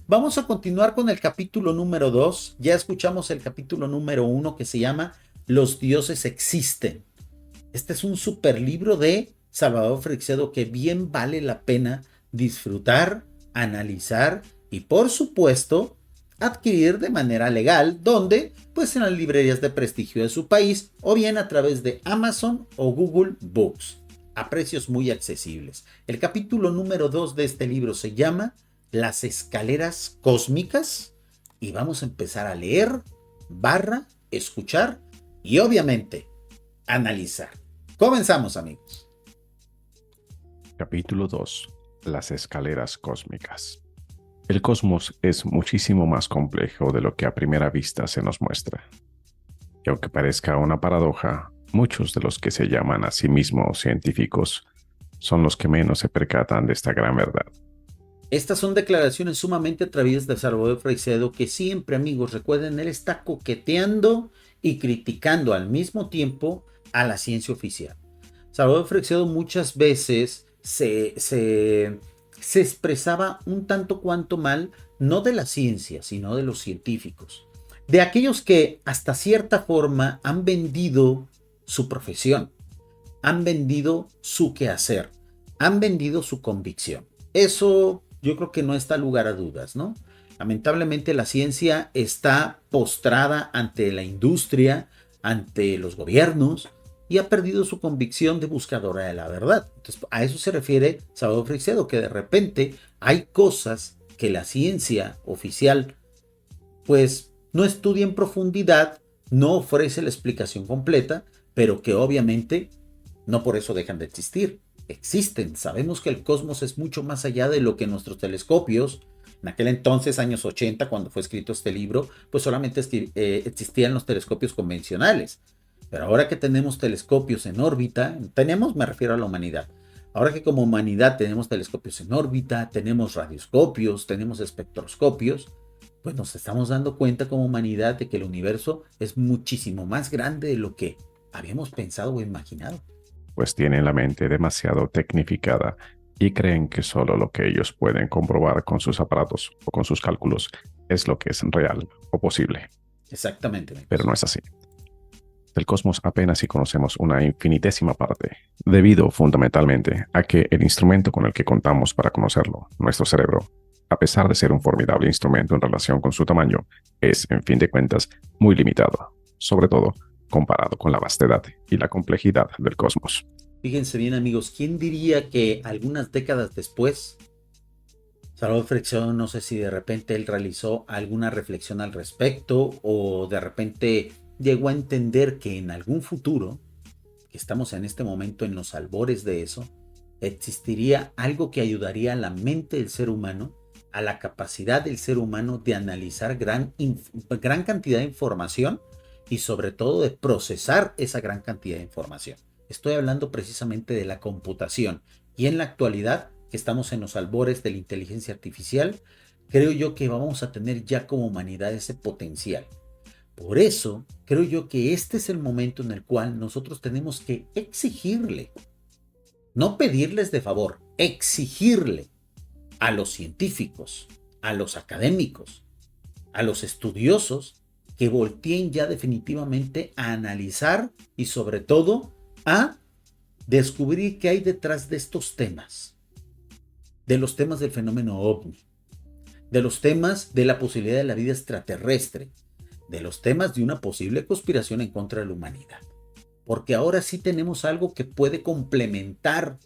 Vamos a continuar con el capítulo número 2. Ya escuchamos el capítulo número 1 que se llama Los dioses existen. Este es un super libro de Salvador Freixedo que bien vale la pena disfrutar, analizar y por supuesto adquirir de manera legal, donde pues en las librerías de prestigio de su país o bien a través de Amazon o Google Books a precios muy accesibles. El capítulo número 2 de este libro se llama Las escaleras cósmicas y vamos a empezar a leer, escuchar y obviamente analizar. Comenzamos, amigos. Capítulo 2. Las escaleras cósmicas. El cosmos es muchísimo más complejo de lo que a primera vista se nos muestra. Y aunque parezca una paradoja, muchos de los que se llaman a sí mismos científicos son los que menos se percatan de esta gran verdad. Estas son declaraciones sumamente atrevidas de Salvador Freixedo que siempre, amigos, recuerden, él está coqueteando y criticando al mismo tiempo a la ciencia oficial. Salvador Freixedo muchas veces se expresaba un tanto cuanto mal, no de la ciencia, sino de los científicos, de aquellos que hasta cierta forma han vendido su profesión, han vendido su quehacer, han vendido su convicción. Eso yo creo que no está lugar a dudas, ¿no? Lamentablemente la ciencia está postrada ante la industria, ante los gobiernos y ha perdido su convicción de buscadora de la verdad. Entonces, a eso se refiere Salvador Freixedo, que de repente hay cosas que la ciencia oficial pues no estudia en profundidad, no ofrece la explicación completa, pero que obviamente no por eso dejan de existir. Existen, sabemos que el cosmos es mucho más allá de lo que nuestros telescopios, en aquel entonces, años 80, cuando fue escrito este libro, pues solamente existían los telescopios convencionales. Pero ahora que tenemos telescopios en órbita, tenemos, me refiero a la humanidad, ahora que como humanidad tenemos telescopios en órbita, tenemos radioscopios, tenemos espectroscopios, pues nos estamos dando cuenta como humanidad de que el universo es muchísimo más grande de lo que habíamos pensado o imaginado. Pues tienen la mente demasiado tecnificada y creen que solo lo que ellos pueden comprobar con sus aparatos o con sus cálculos es lo que es real o posible. Exactamente, Pero amigos. no es así. Del cosmos apenas si conocemos una infinitésima parte, debido fundamentalmente a que el instrumento con el que contamos para conocerlo, nuestro cerebro, a pesar de ser un formidable instrumento en relación con su tamaño, es, en fin de cuentas, muy limitado, sobre todo comparado con la vastedad y la complejidad del cosmos. Fíjense bien, amigos, ¿quién diría que algunas décadas después, Salvador Freixedo, no sé si de repente él realizó alguna reflexión al respecto o de repente llegó a entender que en algún futuro, que estamos en este momento en los albores de eso, existiría algo que ayudaría a la mente del ser humano, a la capacidad del ser humano de analizar gran cantidad de información y sobre todo de procesar esa gran cantidad de información? Estoy hablando precisamente de la computación y en la actualidad que estamos en los albores de la inteligencia artificial, creo yo que vamos a tener ya como humanidad ese potencial. Por eso creo yo que este es el momento en el cual nosotros tenemos que exigirle, no pedirles de favor, exigirle a los científicos, a los académicos, a los estudiosos, que volteen ya definitivamente a analizar y sobre todo a descubrir qué hay detrás de estos temas, de los temas del fenómeno ovni, de los temas de la posibilidad de la vida extraterrestre, de los temas de una posible conspiración en contra de la humanidad. Porque ahora sí tenemos algo que puede complementar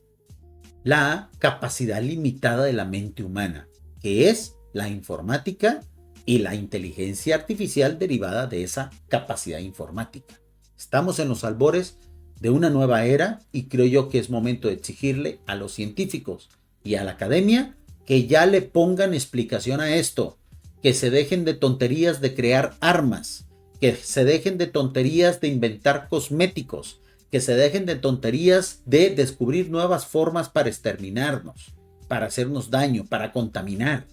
la capacidad limitada de la mente humana, que es la informática y la inteligencia artificial derivada de esa capacidad informática. Estamos en los albores de una nueva era y creo yo que es momento de exigirle a los científicos y a la academia que ya le pongan explicación a esto, que se dejen de tonterías de crear armas, que se dejen de tonterías de inventar cosméticos, que se dejen de tonterías de descubrir nuevas formas para exterminarnos, para hacernos daño, para contaminar.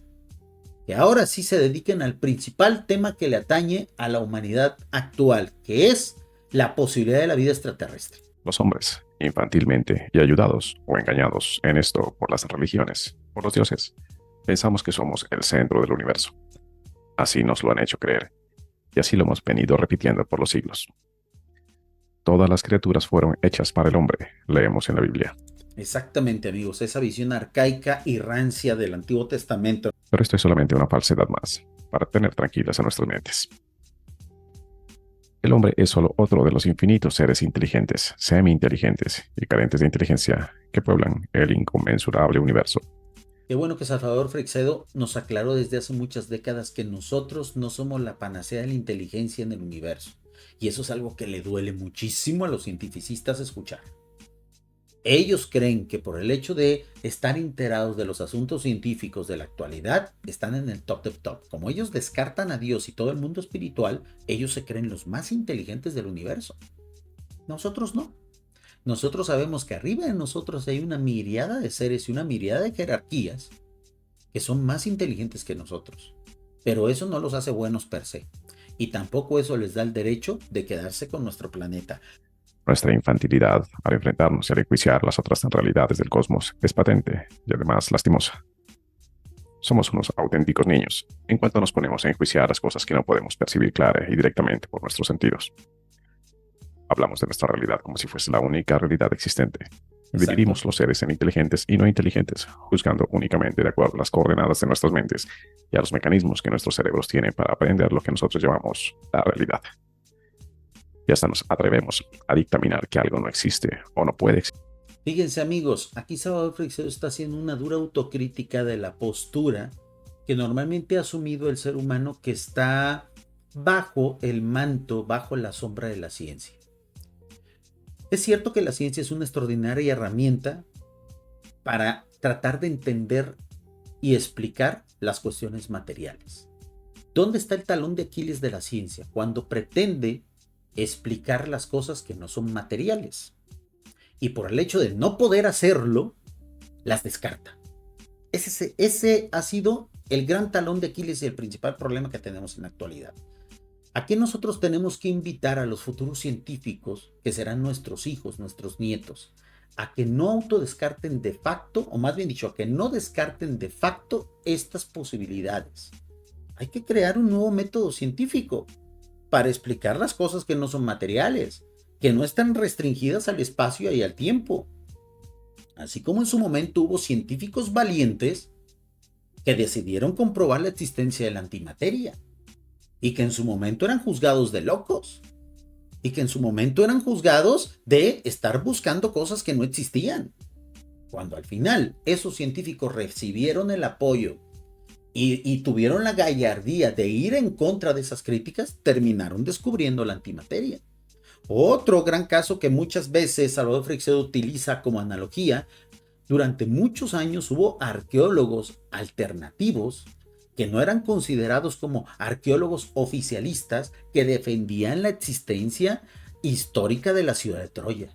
Que ahora sí se dediquen al principal tema que le atañe a la humanidad actual, que es la posibilidad de la vida extraterrestre. Los hombres, infantilmente y ayudados o engañados en esto por las religiones, por los dioses, Pensamos que somos el centro del universo. Así nos lo han hecho creer, y así lo hemos venido repitiendo por los siglos. Todas las criaturas fueron hechas para el hombre, leemos en la Biblia. Exactamente, amigos, esa visión arcaica y rancia del Antiguo Testamento. Pero esto es solamente una falsedad más, para tener tranquilas a nuestras mentes. El hombre es solo otro de los infinitos seres inteligentes, semi-inteligentes y carentes de inteligencia que pueblan el inconmensurable universo. Qué bueno que Salvador Freixedo nos aclaró desde hace muchas décadas que nosotros no somos la panacea de la inteligencia en el universo. Y eso es algo que le duele muchísimo a los cientificistas escuchar. Ellos creen que por el hecho de estar enterados de los asuntos científicos de la actualidad, están en el top de top. Como ellos descartan a Dios y todo el mundo espiritual, ellos se creen los más inteligentes del universo. Nosotros no. Nosotros sabemos que arriba de nosotros hay una miriada de seres y una miriada de jerarquías que son más inteligentes que nosotros. Pero eso no los hace buenos per se. Y tampoco eso les da el derecho de quedarse con nuestro planeta. Nuestra infantilidad al enfrentarnos y al enjuiciar las otras realidades del cosmos es patente y además lastimosa. Somos unos auténticos niños en cuanto nos ponemos a enjuiciar las cosas que no podemos percibir clara y directamente por nuestros sentidos. Hablamos de nuestra realidad como si fuese la única realidad existente. Dividimos los seres en inteligentes y no inteligentes, juzgando únicamente de acuerdo a las coordenadas de nuestras mentes y a los mecanismos que nuestros cerebros tienen para aprender lo que nosotros llamamos la realidad. Y hasta nos atrevemos a dictaminar que algo no existe o no puede existir. Fíjense, amigos, aquí Salvador Freixedo está haciendo una dura autocrítica de la postura que normalmente ha asumido el ser humano que está bajo el manto, bajo la sombra de la ciencia. Es cierto que la ciencia es una extraordinaria herramienta para tratar de entender y explicar las cuestiones materiales. ¿Dónde está el talón de Aquiles de la ciencia? Cuando pretende explicar las cosas que no son materiales. Y por el hecho de no poder hacerlo, las descarta. Ese ha sido el gran talón de Aquiles y el principal problema que tenemos en la actualidad. Aquí nosotros tenemos que invitar a los futuros científicos, que serán nuestros hijos, nuestros nietos, a que no autodescarten de facto, o más bien dicho, a que no descarten de facto estas posibilidades. Hay que crear un nuevo método científico para explicar las cosas que no son materiales, que no están restringidas al espacio y al tiempo. Así como en su momento hubo científicos valientes que decidieron comprobar la existencia de la antimateria y que en su momento eran juzgados de locos y que en su momento eran juzgados de estar buscando cosas que no existían. Cuando al final esos científicos recibieron el apoyo y tuvieron la gallardía de ir en contra de esas críticas, terminaron descubriendo la antimateria. Otro gran caso que muchas veces Salvador Freixedo utiliza como analogía: durante muchos años hubo arqueólogos alternativos que no eran considerados como arqueólogos oficialistas, que defendían la existencia histórica de la ciudad de Troya,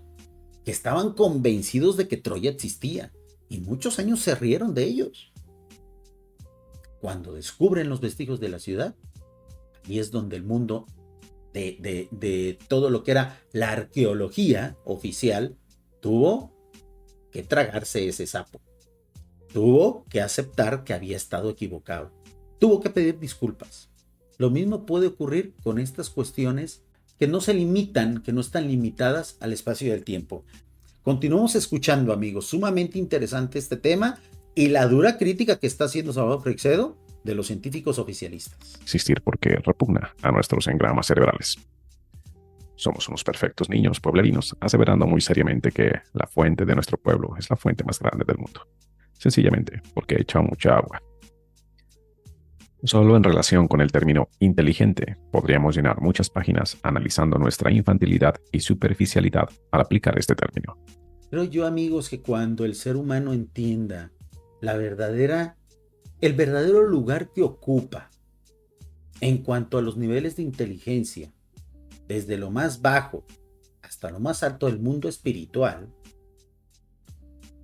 que estaban convencidos de que Troya existía, y muchos años se rieron de ellos. Cuando descubren los vestigios de la ciudad, y es donde el mundo de todo lo que era la arqueología oficial tuvo que tragarse ese sapo. Tuvo que aceptar que había estado equivocado. Tuvo que pedir disculpas. Lo mismo puede ocurrir con estas cuestiones que no se limitan, que no están limitadas al espacio y al tiempo. Continuamos escuchando, amigos. Sumamente interesante este tema y la dura crítica que está haciendo Salvador Freixedo de los científicos oficialistas. Existir porque repugna a nuestros engramas cerebrales. Somos unos perfectos niños pueblerinos, aseverando muy seriamente que la fuente de nuestro pueblo es la fuente más grande del mundo. Sencillamente porque echa mucha agua. Solo en relación con el término inteligente podríamos llenar muchas páginas analizando nuestra infantilidad y superficialidad al aplicar este término. Creo yo, amigos, que cuando el ser humano entienda el verdadero lugar que ocupa en cuanto a los niveles de inteligencia, desde lo más bajo hasta lo más alto del mundo espiritual,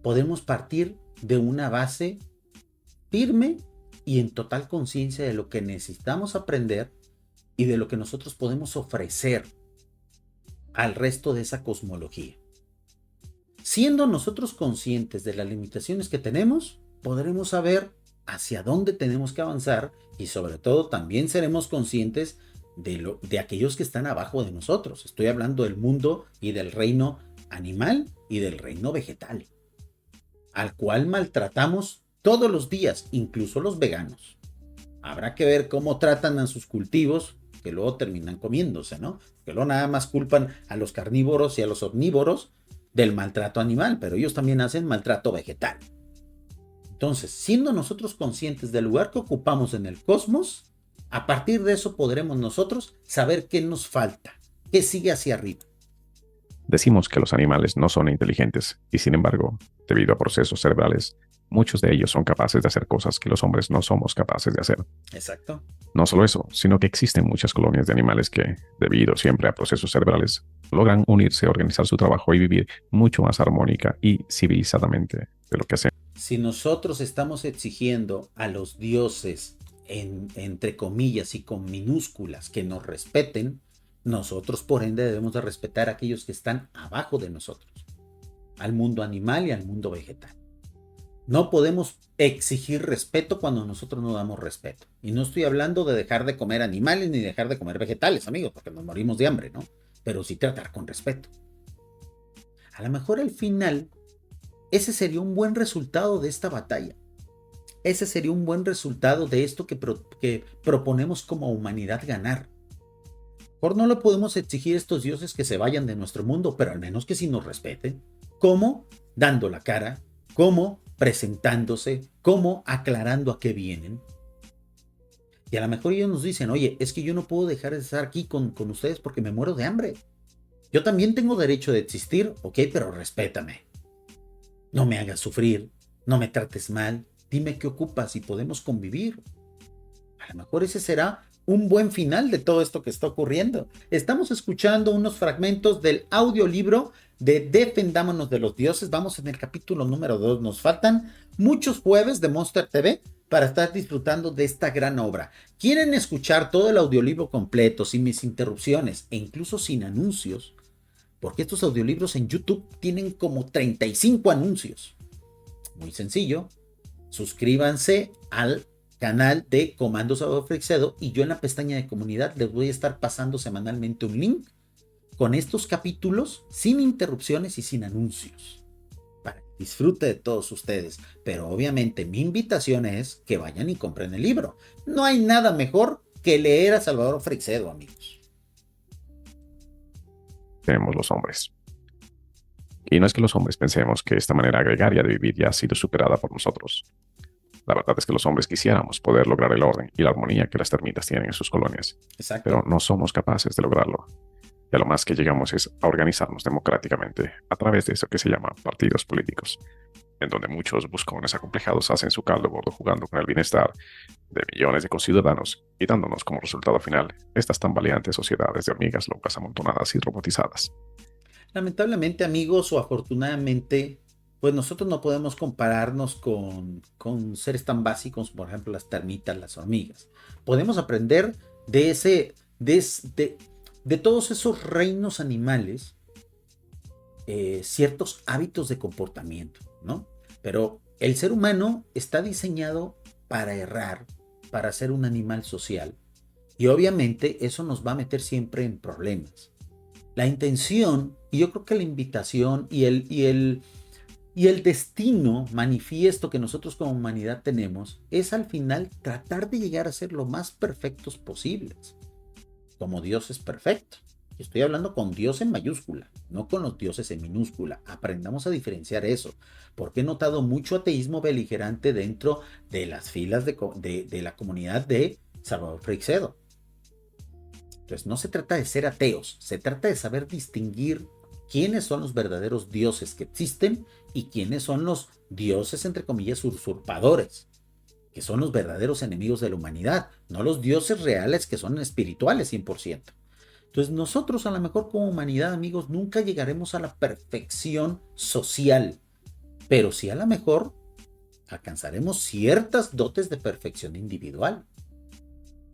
podemos partir de una base firme y en total conciencia de lo que necesitamos aprender y de lo que nosotros podemos ofrecer al resto de esa cosmología. Siendo nosotros conscientes de las limitaciones que tenemos, podremos saber hacia dónde tenemos que avanzar y sobre todo también seremos conscientes de aquellos que están abajo de nosotros. Estoy hablando del mundo y del reino animal y del reino vegetal, al cual maltratamos todos los días, incluso los veganos. Habrá que ver cómo tratan a sus cultivos, que luego terminan comiéndose, ¿no? Que luego nada más culpan a los carnívoros y a los omnívoros del maltrato animal, pero ellos también hacen maltrato vegetal. Entonces, siendo nosotros conscientes del lugar que ocupamos en el cosmos, a partir de eso podremos nosotros saber qué nos falta, qué sigue hacia arriba. Decimos que los animales no son inteligentes y sin embargo, debido a procesos cerebrales, muchos de ellos son capaces de hacer cosas que los hombres no somos capaces de hacer. Exacto. No solo eso, sino que existen muchas colonias de animales que, debido siempre a procesos cerebrales, logran unirse, organizar su trabajo y vivir mucho más armónica y civilizadamente de lo que hacemos. Si nosotros estamos exigiendo a los dioses, entre comillas y con minúsculas, que nos respeten, nosotros por ende debemos de respetar a aquellos que están abajo de nosotros, al mundo animal y al mundo vegetal. No podemos exigir respeto cuando nosotros no damos respeto. Y no estoy hablando de dejar de comer animales ni dejar de comer vegetales, amigos, porque nos morimos de hambre, ¿no? Pero sí tratar con respeto. A lo mejor al final, ese sería un buen resultado de esta batalla. Ese sería un buen resultado de esto que proponemos como humanidad ganar. Por no lo podemos exigir a estos dioses que se vayan de nuestro mundo, pero al menos que sí nos respeten. ¿Cómo? Dando la cara. ¿Cómo? Presentándose. ¿Cómo? Aclarando a qué vienen. Y a lo mejor ellos nos dicen, oye, es que yo no puedo dejar de estar aquí con ustedes porque me muero de hambre. Yo también tengo derecho de existir, ok, pero respétame. No me hagas sufrir, no me trates mal, dime qué ocupas y podemos convivir. A lo mejor ese será un buen final de todo esto que está ocurriendo. Estamos escuchando unos fragmentos del audiolibro de Defendámonos de los Dioses. Vamos en el capítulo número 2. Nos faltan muchos jueves de Monster TV para estar disfrutando de esta gran obra. ¿Quieren escuchar todo el audiolibro completo, sin mis interrupciones e incluso sin anuncios? Porque estos audiolibros en YouTube tienen como 35 anuncios. Muy sencillo. Suscríbanse al canal de Comando Salvador Freixedo y yo en la pestaña de comunidad les voy a estar pasando semanalmente un link con estos capítulos sin interrupciones y sin anuncios para que disfrute de todos ustedes. Pero obviamente mi invitación es que vayan y compren el libro. No hay nada mejor que leer a Salvador Freixedo, amigos. Tenemos los hombres. Y no es que los hombres pensemos que esta manera gregaria de vivir ya ha sido superada por nosotros. La verdad es que los hombres quisiéramos poder lograr el orden y la armonía que las termitas tienen en sus colonias. Exacto. Pero no somos capaces de lograrlo. Y a lo más que llegamos es a organizarnos democráticamente a través de eso que se llama partidos políticos, en donde muchos buscones acomplejados hacen su caldo gordo jugando con el bienestar de millones de conciudadanos y dándonos como resultado final estas tan valientes sociedades de hormigas locas amontonadas y robotizadas. Lamentablemente, amigos, o afortunadamente, pues nosotros no podemos compararnos con seres tan básicos, por ejemplo, las termitas, las hormigas. Podemos aprender de todos esos reinos animales, ciertos hábitos de comportamiento, ¿no? Pero el ser humano está diseñado para errar, para ser un animal social. Y obviamente eso nos va a meter siempre en problemas. La intención, y yo creo que la invitación y el destino manifiesto que nosotros como humanidad tenemos es al final tratar de llegar a ser lo más perfectos posibles, como Dios es perfecto. Y estoy hablando con Dios en mayúscula, no con los dioses en minúscula. Aprendamos a diferenciar eso, porque he notado mucho ateísmo beligerante dentro de las filas de la comunidad de Salvador Freixedo. Entonces no se trata de ser ateos, se trata de saber distinguir quiénes son los verdaderos dioses que existen y quiénes son los dioses, entre comillas, usurpadores, que son los verdaderos enemigos de la humanidad, no los dioses reales que son espirituales 100%. Entonces nosotros a lo mejor como humanidad, amigos, nunca llegaremos a la perfección social, pero sí a lo mejor alcanzaremos ciertas dotes de perfección individual.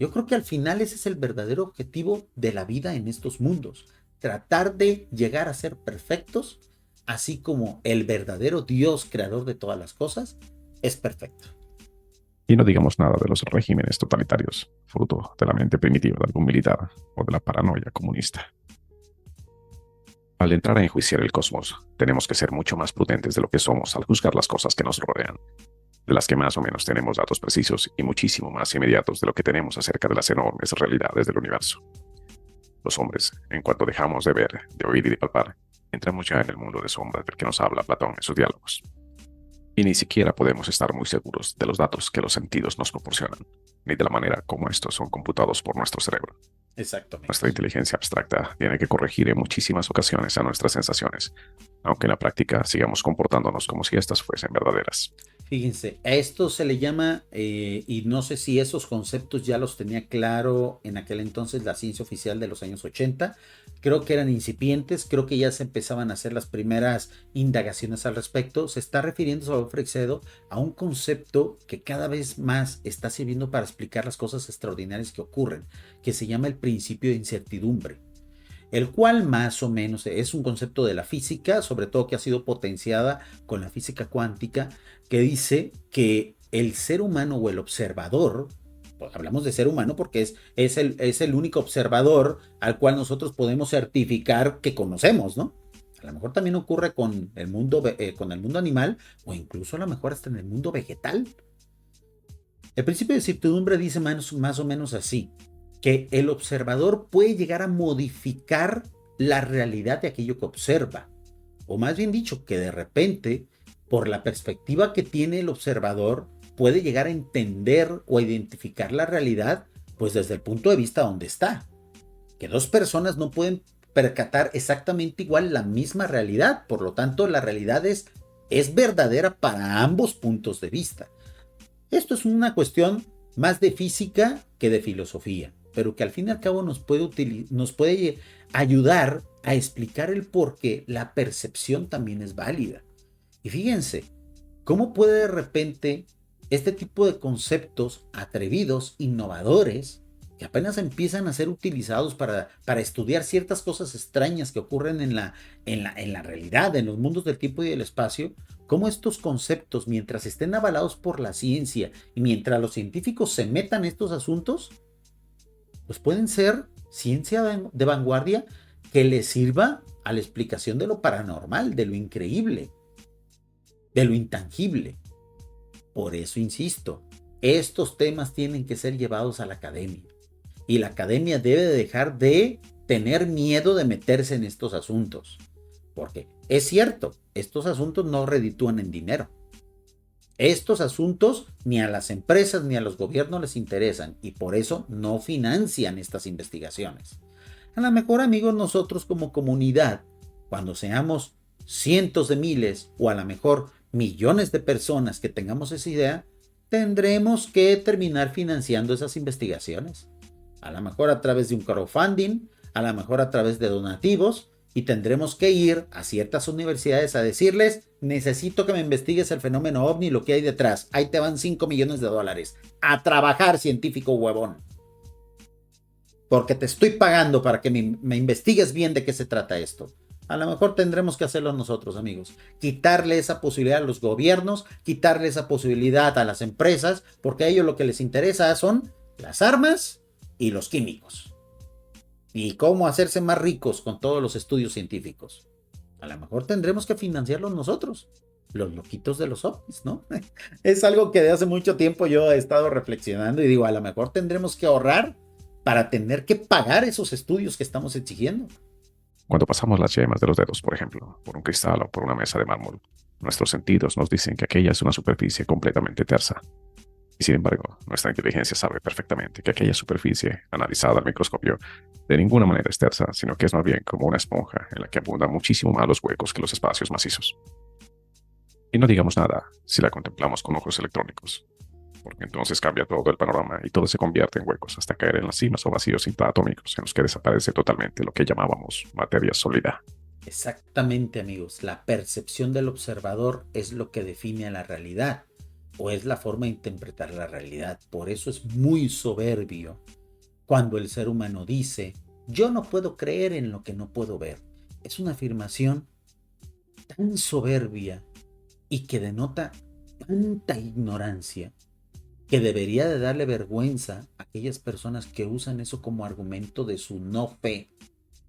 Yo creo que al final ese es el verdadero objetivo de la vida en estos mundos, tratar de llegar a ser perfectos, así como el verdadero Dios creador de todas las cosas es perfecto. Y no digamos nada de los regímenes totalitarios, fruto de la mente primitiva de algún militar o de la paranoia comunista. Al entrar a enjuiciar el cosmos, tenemos que ser mucho más prudentes de lo que somos al juzgar las cosas que nos rodean, de las que más o menos tenemos datos precisos y muchísimo más inmediatos de lo que tenemos acerca de las enormes realidades del universo. Los hombres, en cuanto dejamos de ver, de oír y de palpar, entramos ya en el mundo de sombra del que nos habla Platón en sus diálogos. Y ni siquiera podemos estar muy seguros de los datos que los sentidos nos proporcionan, ni de la manera como estos son computados por nuestro cerebro. Nuestra Exactamente. inteligencia abstracta tiene que corregir en muchísimas ocasiones a nuestras sensaciones, aunque en la práctica sigamos comportándonos como si éstas fuesen verdaderas. Fíjense, a esto se le llama, y no sé si esos conceptos ya los tenía claro en aquel entonces la ciencia oficial de los años 80. Creo que eran incipientes, creo que ya se empezaban a hacer las primeras indagaciones al respecto. Se está refiriendo Salvador Freixedo a un concepto que cada vez más está sirviendo para explicar las cosas extraordinarias que ocurren, que se llama el principio de incertidumbre, el cual más o menos es un concepto de la física, sobre todo que ha sido potenciada con la física cuántica, que dice que el ser humano o el observador, pues hablamos de ser humano porque es el único observador al cual nosotros podemos certificar que conocemos, ¿no? A lo mejor también ocurre con el mundo animal o incluso a lo mejor hasta en el mundo vegetal. El principio de certidumbre dice más o menos así, que el observador puede llegar a modificar la realidad de aquello que observa, o más bien dicho, que de repente, por la perspectiva que tiene el observador, puede llegar a entender o a identificar la realidad, pues desde el punto de vista donde está. Que dos personas no pueden percatar exactamente igual la misma realidad, por lo tanto la realidad es verdadera para ambos puntos de vista. Esto es una cuestión más de física que de filosofía, pero que al fin y al cabo nos puede ayudar a explicar el por qué la percepción también es válida. Y fíjense, ¿cómo puede de repente este tipo de conceptos atrevidos, innovadores, que apenas empiezan a ser utilizados para estudiar ciertas cosas extrañas que ocurren en la realidad, en los mundos del tiempo y del espacio, cómo estos conceptos, mientras estén avalados por la ciencia y mientras los científicos se metan en estos asuntos, pues pueden ser ciencia de vanguardia que les sirva a la explicación de lo paranormal, de lo increíble, de lo intangible. Por eso insisto, estos temas tienen que ser llevados a la academia. Y la academia debe dejar de tener miedo de meterse en estos asuntos. Porque es cierto, estos asuntos no reditúan en dinero. Estos asuntos ni a las empresas ni a los gobiernos les interesan y por eso no financian estas investigaciones. A lo mejor, amigos, nosotros como comunidad, cuando seamos cientos de miles o a lo mejor millones de personas que tengamos esa idea, tendremos que terminar financiando esas investigaciones. A lo mejor a través de un crowdfunding, a lo mejor a través de donativos, y tendremos que ir a ciertas universidades a decirles, necesito que me investigues el fenómeno ovni y lo que hay detrás. Ahí te van 5 millones de dólares. A trabajar, científico huevón. Porque te estoy pagando para que me investigues bien de qué se trata esto. A lo mejor tendremos que hacerlo nosotros, amigos. Quitarle esa posibilidad a los gobiernos, quitarle esa posibilidad a las empresas, porque a ellos lo que les interesa son las armas y los químicos. Y cómo hacerse más ricos con todos los estudios científicos. A lo mejor tendremos que financiarlos nosotros, los loquitos de los ovnis, ¿no? Es algo que de hace mucho tiempo yo he estado reflexionando y digo, a lo mejor tendremos que ahorrar para tener que pagar esos estudios que estamos exigiendo. Cuando pasamos las yemas de los dedos, por ejemplo, por un cristal o por una mesa de mármol, nuestros sentidos nos dicen que aquella es una superficie completamente tersa. Y sin embargo, nuestra inteligencia sabe perfectamente que aquella superficie, analizada al microscopio, de ninguna manera es tersa, sino que es más bien como una esponja en la que abundan muchísimo más los huecos que los espacios macizos. Y no digamos nada si la contemplamos con ojos electrónicos, porque entonces cambia todo el panorama y todo se convierte en huecos hasta caer en las cimas o vacíos intraatómicos en los que desaparece totalmente lo que llamábamos materia sólida. Exactamente, amigos. La percepción del observador es lo que define a la realidad o es la forma de interpretar la realidad. Por eso es muy soberbio cuando el ser humano dice, yo no puedo creer en lo que no puedo ver. Es una afirmación tan soberbia y que denota tanta ignorancia que debería de darle vergüenza a aquellas personas que usan eso como argumento de su no fe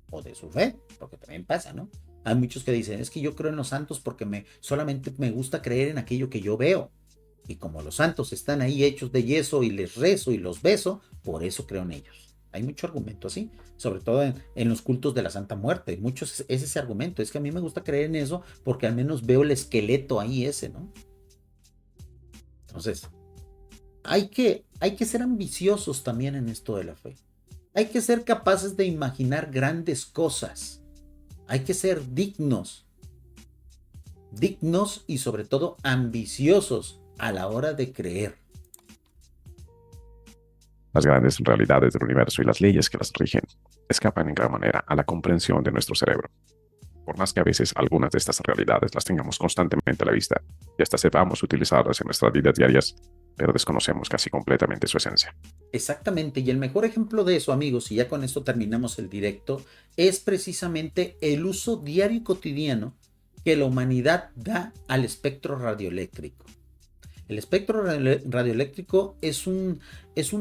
o de su fe, porque también pasa, ¿no? Hay muchos que dicen, es que yo creo en los santos porque solamente me gusta creer en aquello que yo veo. Y como los santos están ahí hechos de yeso y les rezo y los beso, por eso creo en ellos. Hay mucho argumento así, sobre todo en los cultos de la Santa Muerte. Muchos es ese argumento, es que a mí me gusta creer en eso porque al menos veo el esqueleto ahí ese, ¿no? Entonces, hay que ser ambiciosos también en esto de la fe. Hay que ser capaces de imaginar grandes cosas. Hay que ser dignos y sobre todo ambiciosos a la hora de creer. Las grandes realidades del universo y las leyes que las rigen escapan en gran manera a la comprensión de nuestro cerebro. Por más que a veces algunas de estas realidades las tengamos constantemente a la vista y hasta sepamos utilizarlas en nuestras vidas diarias, pero desconocemos casi completamente su esencia. Exactamente, y el mejor ejemplo de eso, amigos, y ya con esto terminamos el directo, es precisamente el uso diario y cotidiano que la humanidad da al espectro radioeléctrico. El espectro radioeléctrico es un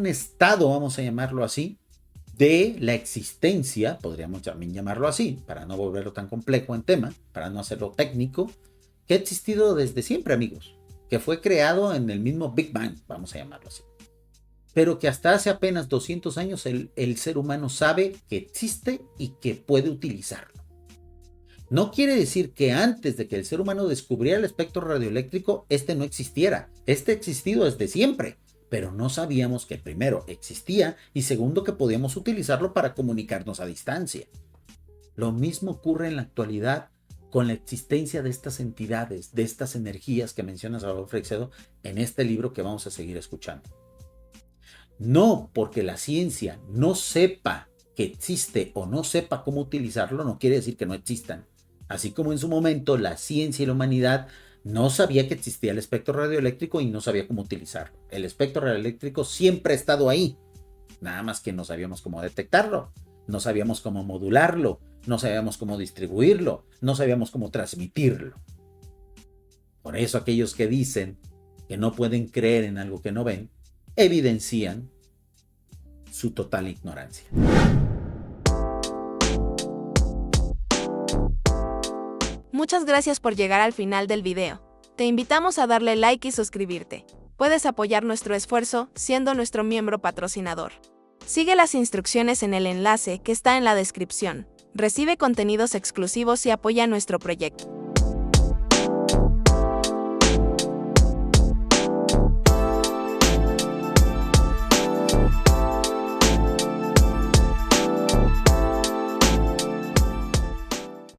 estado, vamos a llamarlo así, de la existencia, podríamos también llamarlo así, para no volverlo tan complejo en tema, para no hacerlo técnico, que ha existido desde siempre, amigos, que fue creado en el mismo Big Bang, vamos a llamarlo así, pero que hasta hace apenas 200 años el ser humano sabe que existe y que puede utilizarlo. No quiere decir que antes de que el ser humano descubriera el espectro radioeléctrico, este no existiera. Este ha existido desde siempre, pero no sabíamos que primero existía y segundo que podíamos utilizarlo para comunicarnos a distancia. Lo mismo ocurre en la actualidad con la existencia de estas entidades, de estas energías que menciona Salvador Freixedo en este libro que vamos a seguir escuchando. No porque la ciencia no sepa que existe o no sepa cómo utilizarlo, no quiere decir que no existan. Así como en su momento la ciencia y la humanidad no sabía que existía el espectro radioeléctrico y no sabía cómo utilizarlo. El espectro radioeléctrico siempre ha estado ahí, nada más que no sabíamos cómo detectarlo, no sabíamos cómo modularlo, no sabíamos cómo distribuirlo, no sabíamos cómo transmitirlo. Por eso aquellos que dicen que no pueden creer en algo que no ven, evidencian su total ignorancia. Muchas gracias por llegar al final del video. Te invitamos a darle like y suscribirte. Puedes apoyar nuestro esfuerzo siendo nuestro miembro patrocinador. Sigue las instrucciones en el enlace que está en la descripción. Recibe contenidos exclusivos y apoya nuestro proyecto.